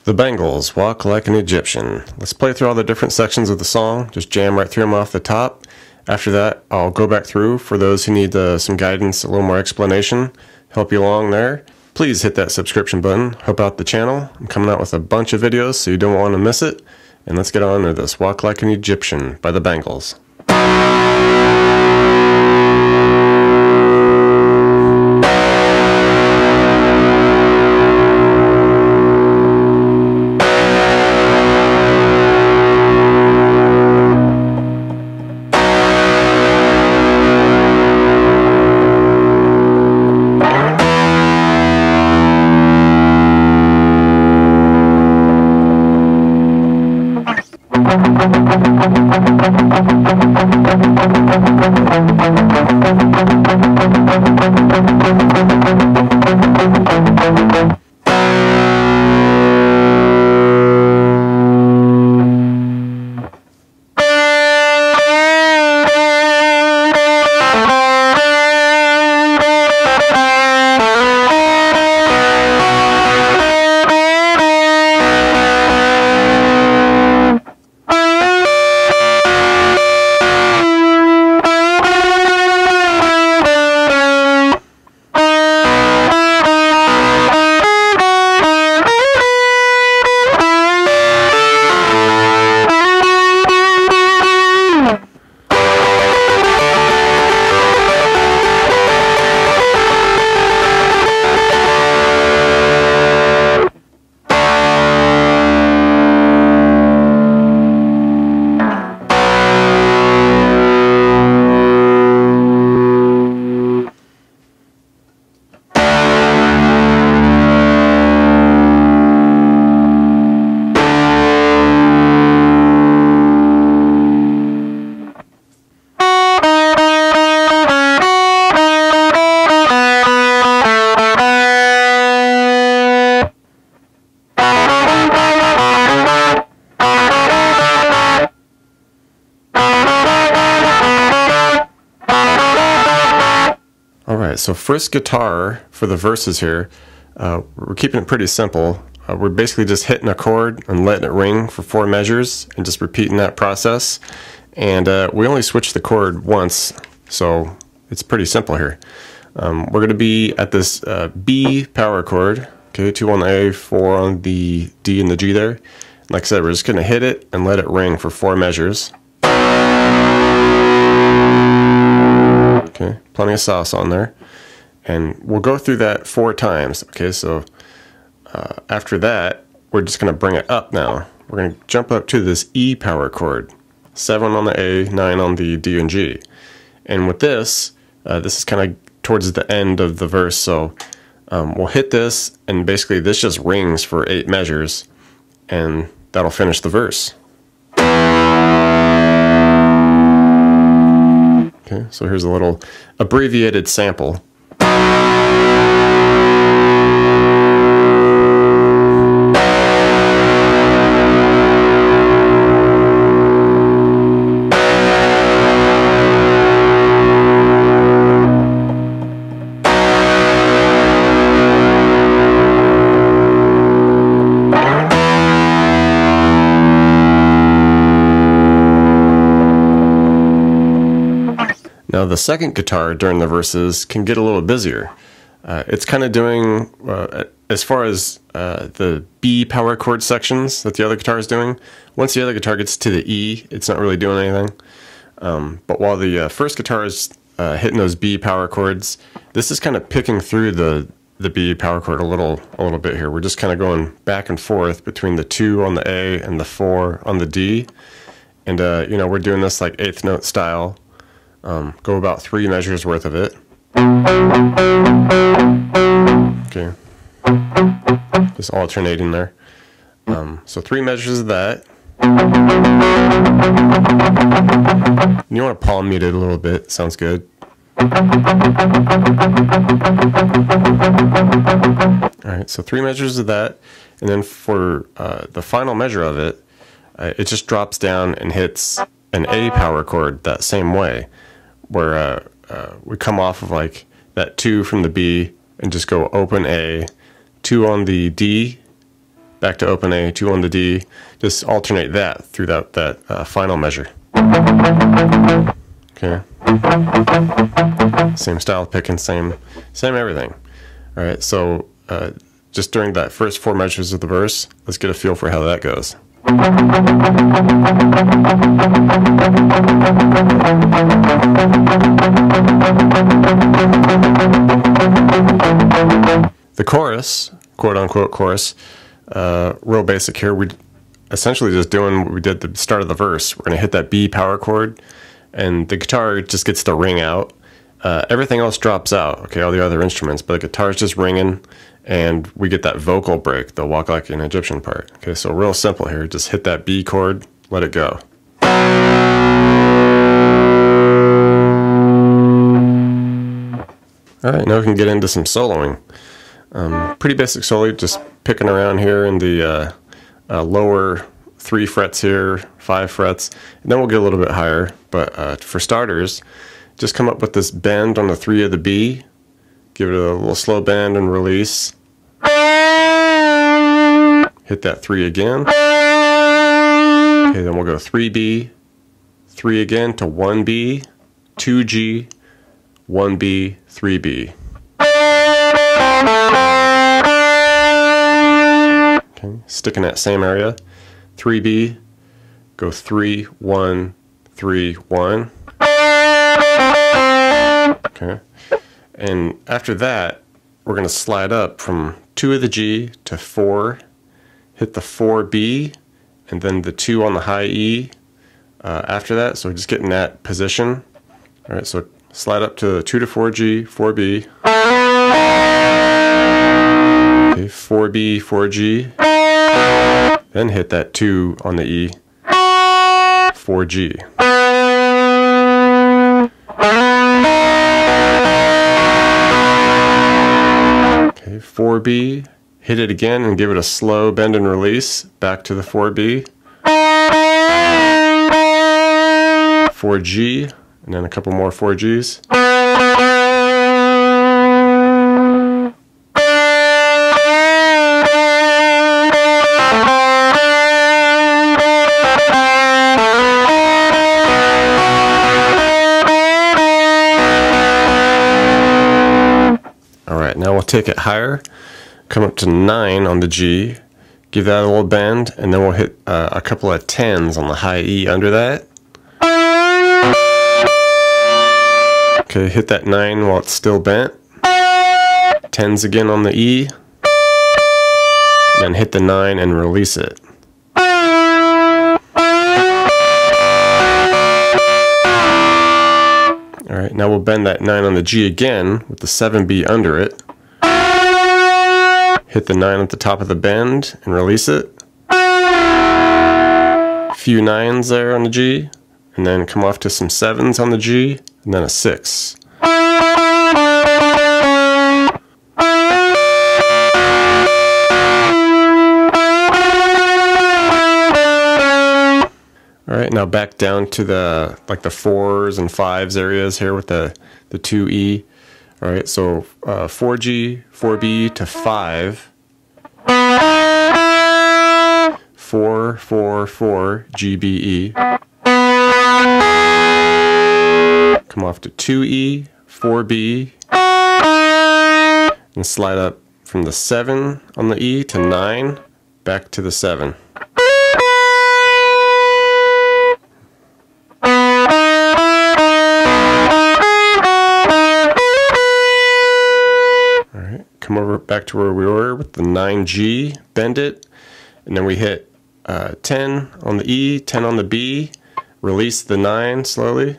The Bangles, Walk Like an Egyptian. Let's play through all the different sections of the song, just jam right through them off the top. After that, I'll go back through for those who need some guidance, a little more explanation, help you along there. Please hit that subscription button, help out the channel. I'm coming out with a bunch of videos, so you don't want to miss it. And let's get on to this Walk Like an Egyptian by the Bangles. Alright, so first guitar for the verses here, we're keeping it pretty simple. We're basically just hitting a chord and letting it ring for 4 measures and just repeating that process. And we only switch the chord once, so it's pretty simple here. We're going to be at this B power chord, okay, 2 on the A, 4 on the D and the G there. Like I said, we're just going to hit it and let it ring for 4 measures. Okay, plenty of sauce on there. And we'll go through that 4 times. Okay, so after that, we're just going to bring it up now. We're going to jump up to this E power chord. 7 on the A, 9 on the D and G. And with this, this is kind of towards the end of the verse, so we'll hit this, and basically this just rings for 8 measures, and that'll finish the verse. Okay, so here's a little abbreviated sample. Now the second guitar during the verses can get a little busier. It's kind of doing, as far as the B power chord sections that the other guitar is doing, once the other guitar gets to the E, it's not really doing anything. But while the first guitar is hitting those B power chords, this is kind of picking through the B power chord a little bit here. We're just kind of going back and forth between the 2 on the A and the 4 on the D. And, you know, we're doing this like 8th note style. Go about 3 measures worth of it. Okay. Just alternating there. So 3 measures of that. You want to palm mute it a little bit. Sounds good. Alright, so 3 measures of that. And then for the final measure of it, it just drops down and hits an A power chord that same way, where we come off of like that 2 from the B and just go open A, 2 on the D, back to open A, 2 on the D. Just alternate that through that final measure. Okay. Same style picking, same everything. All right, so just during that first 4 measures of the verse, let's get a feel for how that goes. The chorus, quote unquote chorus, real basic here. We essentially just doing what we did at the start of the verse. We're going to hit that B power chord, and the guitar just gets to ring out. Everything else drops out, okay, all the other instruments, but the guitar's just ringing, and we get that vocal break, the Walk Like an Egyptian part. Okay, so real simple here. Just hit that B chord, let it go. All right, now we can get into some soloing. Pretty basic solo, just picking around here in the lower 3 frets here, 5 frets, and then we'll get a little bit higher. But for starters, just come up with this bend on the 3 of the B, give it a little slow bend and release. Hit that 3 again. Okay, then we'll go 3B, 3 again to 1B, 2G, 1B, 3B. Okay, stick in that same area. 3B, go 3, 1, 3, 1. Okay, and after that, we're going to slide up from 2 of the G to 4, hit the 4B, and then the 2 on the high E after that, so just get in that position. All right, so slide up to 2 to 4G, 4B, okay, 4B, 4G, then hit that 2 on the E, 4G. Okay, 4B, hit it again and give it a slow bend and release, back to the 4B, 4G, and then a couple more 4Gs. Alright, now we'll take it higher, come up to 9 on the G, give that a little bend, and then we'll hit a couple of 10s on the high E under that. Okay, hit that 9 while it's still bent. 10s again on the E. Then hit the 9 and release it. Alright, now we'll bend that 9 on the G again with the 7B under it. Hit the 9 at the top of the bend and release it. A few 9s there on the G, and then come off to some 7s on the G, and then a 6. Alright, now back down to the the 4s and 5s areas here with the 2E. Alright, so 4G, 4B to 5. 4, 4, 4, GBE. Come off to 2E, 4B, and slide up from the 7 on the E to 9, back to the 7. Alright, come over back to where we were with the 9G, bend it, and then we hit 10 on the E, 10 on the B, release the 9 slowly.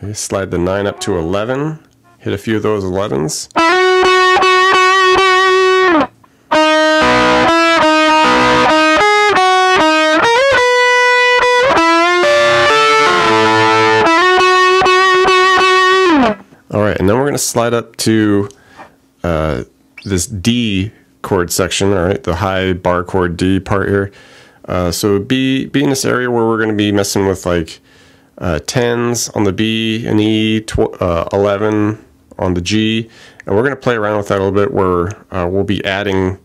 Okay, slide the 9 up to 11, hit a few of those 11s. Alright, and then we're going to slide up to this D chord section, alright, the high bar chord D part here. So be in this area where we're going to be messing with like 10s on the B and E, 11 on the G, And we're going to play around with that a little bit, where we'll be adding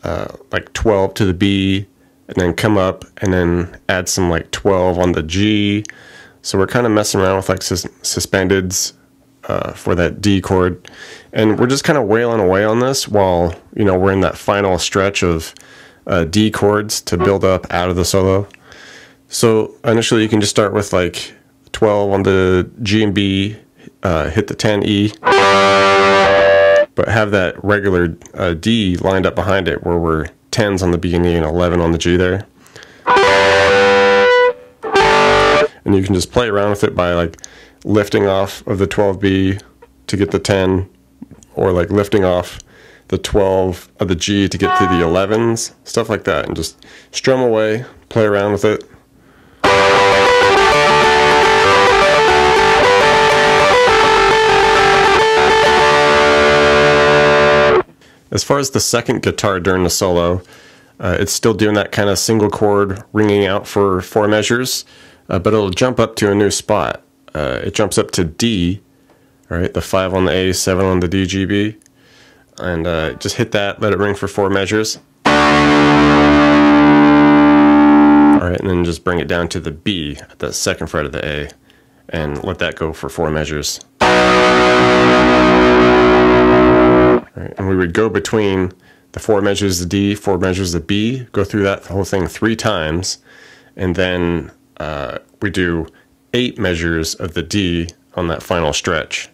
like 12 to the B, and then come up and then add some like 12 on the G. So we're kind of messing around with like suspendeds for that D chord. And we're just kind of wailing away on this while, you know, we're in that final stretch of D chords to build up out of the solo. So initially you can just start with like 12 on the G and B, hit the 10 E, but have that regular D lined up behind it, where we're 10s on the B and E and 11 on the G there. And you can just play around with it by like lifting off of the 12B to get the 10, or like lifting off the 12 of the G to get to the 11s, stuff like that, and just strum away, play around with it. As far as the second guitar during the solo, it's still doing that kind of single chord ringing out for 4 measures, but it'll jump up to a new spot. It jumps up to D, all right, the 5 on the A, 7 on the D, G, B, and just hit that, let it ring for 4 measures. All right, and then just bring it down to the B at the second fret of the A, and let that go for 4 measures. Right, and we would go between the 4 measures of D, 4 measures of B, go through that whole thing 3 times, and then we do 8 measures of the D on that final stretch.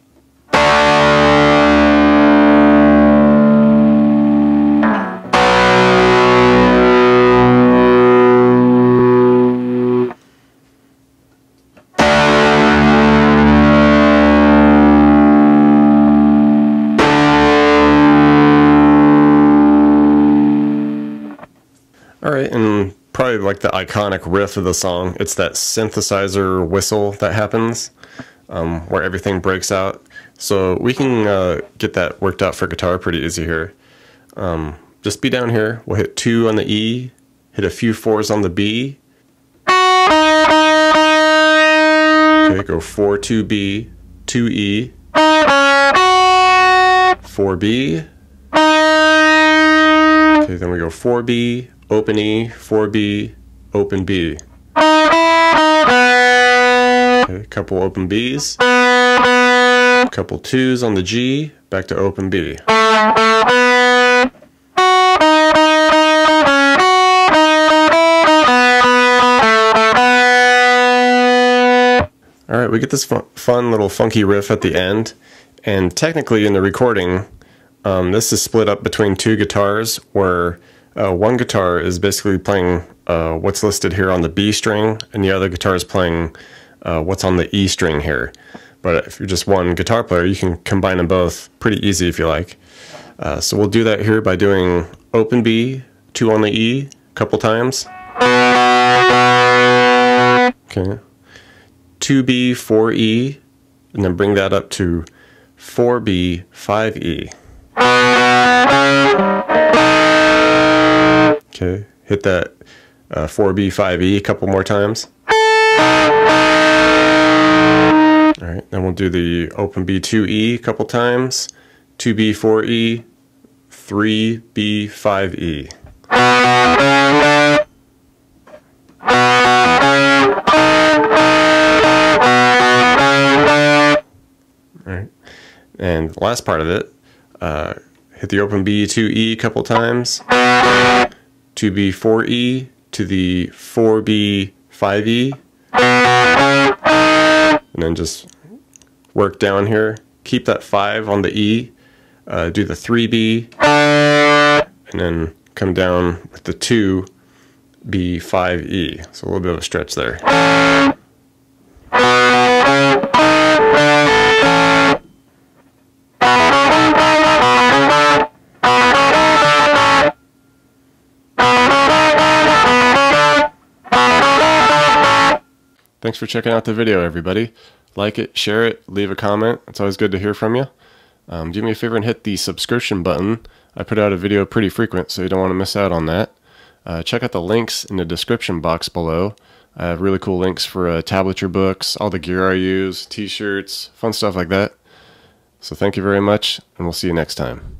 Alright, and probably like the iconic riff of the song, it's that synthesizer whistle that happens, where everything breaks out. So we can get that worked out for guitar pretty easy here. Just be down here, we'll hit 2 on the E, hit a few 4s on the B. Okay, go 4, 2B, 2E, 4B. Okay, then we go 4B, open E, 4B, open B. Okay, a couple open Bs, a couple 2s on the G, back to open B. Alright, we get this fun little funky riff at the end, and technically in the recording, this is split up between 2 guitars, where one guitar is basically playing what's listed here on the B string, and the other guitar is playing what's on the E string here. But if you're just one guitar player, you can combine them both pretty easy if you like. So we'll do that here by doing open B, 2 on the E, a couple times. Okay. 2B, 4E, and then bring that up to 4B, 5E. Okay, hit that 4B, 5E a couple more times. Alright, then we'll do the open B, 2E a couple times, 2B, 4E, 3B, 5E. Alright, and the last part of it, hit the open B, 2E a couple times, 2B, 4E to the 4B, 5E, and then just work down here. Keep that 5 on the E, do the 3B, and then come down with the 2B, 5E. So a little bit of a stretch there. Thanks for checking out the video, everybody. Like it, share it, leave a comment. It's always good to hear from you. Do me a favor and hit the subscription button. I put out a video pretty frequent, so you don't want to miss out on that. Check out the links in the description box below. I have really cool links for tablature books, all the gear I use, t-shirts, fun stuff like that. So thank you very much, and we'll see you next time.